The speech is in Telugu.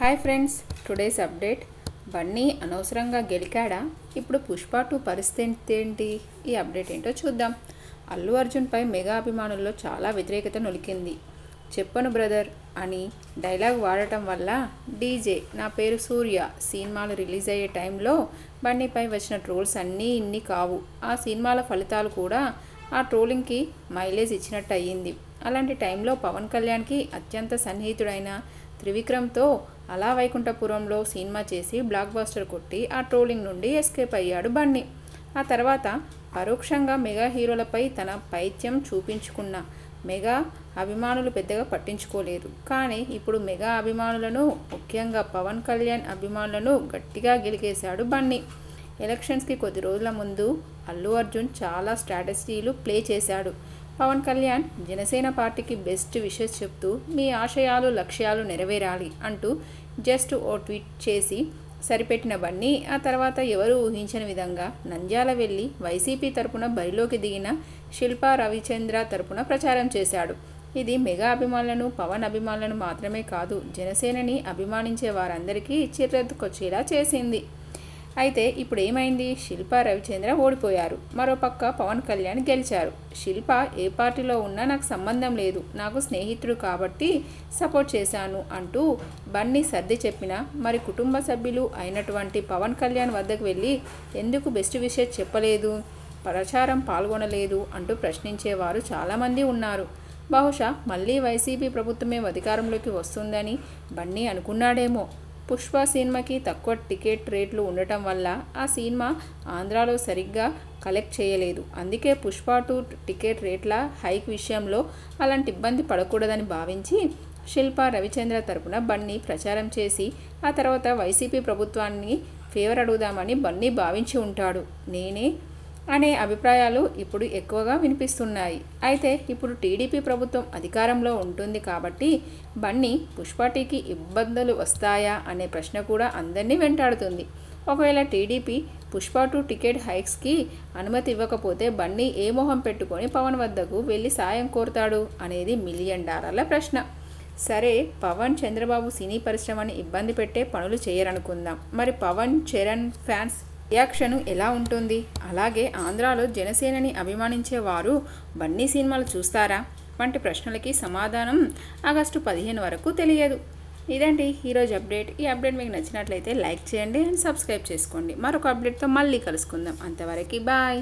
Hi friends, today's update. Bunny అనవసరంగా గెలికాడా? ఇప్పుడు పుష్ప 2 పరిస్థితి ఏంటి? ఈ అప్డేట్ ఏంటో చూద్దాం. అల్లు అర్జున్పై మెగా అభిమానుల్లో చాలా వ్యతిరేకత నొలికింది. చెప్పను బ్రదర్ అని డైలాగ్ వాడటం వల్ల డీజే నా పేరు సూర్య సినిమాలు రిలీజ్ అయ్యే టైంలో బన్నీపై వచ్చిన ట్రోల్స్ అన్నీ ఇన్ని కావు. ఆ సినిమాల ఫలితాలు కూడా ఆ ట్రోలింగ్కి మైలేజ్ ఇచ్చినట్టు అయ్యింది. అలాంటి టైంలో పవన్ కళ్యాణ్కి అత్యంత సన్నిహితుడైన త్రివిక్రమ్తో అలా వైకుంఠపురంలో సినిమా చేసి బ్లాక్ బస్టర్ కొట్టి ఆ ట్రోలింగ్ నుండి ఎస్కేప్ అయ్యాడు బన్నీ. ఆ తర్వాత పరోక్షంగా మెగా హీరోలపై తన పైత్యం చూపించుకున్న మెగా అభిమానులు పెద్దగా పట్టించుకోలేదు. కానీ ఇప్పుడు మెగా అభిమానులను, ముఖ్యంగా పవన్ కళ్యాణ్ అభిమానులను గట్టిగా గెలికేశాడు బన్నీ. ఎలక్షన్స్కి కొద్ది రోజుల ముందు అల్లు అర్జున్ చాలా స్ట్రాటజీలు ప్లే చేశాడు. పవన్ కళ్యాణ్ జనసేన పార్టీకి బెస్ట్ విషెస్ చెప్తూ మీ ఆశయాలు లక్ష్యాలు నెరవేరాలి అంటూ జస్ట్ ఓ ట్వీట్ చేసి సరిపెట్టిన బన్నీ ఆ తర్వాత ఎవరూ ఊహించని విధంగా నంద్యాల వెళ్ళి వైసీపీ తరపున బరిలోకి దిగిన శిల్పా రవిచంద్ర తరపున ప్రచారం చేశాడు. ఇది మెగా అభిమానులను, పవన్ అభిమానులను మాత్రమే కాదు, జనసేనని అభిమానించే వారందరికీ చిర్రెత్తుకొచ్చేలా చేసింది. అయితే ఇప్పుడు ఏమైంది? శిల్పా రవిచంద్ర ఓడిపోయారు. మరోపక్క పవన్ కళ్యాణ్ గెలిచారు. శిల్ప ఏ పార్టీలో ఉన్నా నాకు సంబంధం లేదు, నాకు స్నేహితుడు కాబట్టి సపోర్ట్ చేశాను అంటూ బన్నీ సర్ది చెప్పినా మరి కుటుంబ సభ్యులు అయినటువంటి పవన్ కళ్యాణ్ వద్దకు వెళ్ళి ఎందుకు బెస్ట్ విషయం చెప్పలేదు, ప్రచారం పాల్గొనలేదు అంటూ ప్రశ్నించేవారు చాలామంది ఉన్నారు. బహుశా మళ్ళీ వైసీపీ ప్రభుత్వమే అధికారంలోకి వస్తుందని బన్నీ అనుకున్నాడేమో. పుష్ప సినిమాకి తక్కువ టికెట్ రేట్లు ఉండటం వల్ల ఆ సినిమా ఆంధ్రాలో సరిగ్గా కలెక్ట్ చేయలేదు. అందుకే పుష్ప 2 టికెట్ రేట్ల హైక్ విషయంలో అలాంటి ఇబ్బంది పడకూడదని భావించి శిల్పా రవిచంద్ర తరపున బన్నీ ప్రచారం చేసి ఆ తర్వాత వైసీపీ ప్రభుత్వాన్ని ఫేవర్ అడుగుదామని బన్నీ భావించి ఉంటాడు నేనే అనే అభిప్రాయాలు ఇప్పుడు ఎక్కువగా వినిపిస్తున్నాయి. అయితే ఇప్పుడు టీడీపీ ప్రభుత్వం అధికారంలో ఉంటుంది కాబట్టి బన్నీ పుష్పటికి ఇబ్బందులు వస్తాయా అనే ప్రశ్న కూడా అందరినీ వెంటాడుతుంది. ఒకవేళ టీడీపీ పుష్ప 2 టికెట్ హైక్స్కి అనుమతి ఇవ్వకపోతే బన్నీ ఏ మొహం పెట్టుకొని పవన్ వద్దకు వెళ్ళి సాయం కోరుతాడు అనేది $1,000,000 ప్రశ్న. సరే, పవన్ చంద్రబాబు సినీ పరిశ్రమని ఇబ్బంది పెట్టే పనులు చేయరనుకుందాం. మరి పవన్ చరణ్ ఫ్యాన్స్ రియాక్షన్ ఎలా ఉంటుంది? అలాగే ఆంధ్రాలో జనసేనని అభిమానించే వారు బన్నీ సినిమాలు చూస్తారా వంటి ప్రశ్నలకి సమాధానం ఆగస్టు 15 వరకు తెలియదు. ఇదండి ఈరోజు అప్డేట్. ఈ అప్డేట్ మీకు నచ్చినట్లయితే లైక్ చేయండి అండ్ సబ్స్క్రైబ్ చేసుకోండి. మరొక అప్డేట్తో మళ్ళీ కలుసుకుందాం. అంతవరకు బాయ్.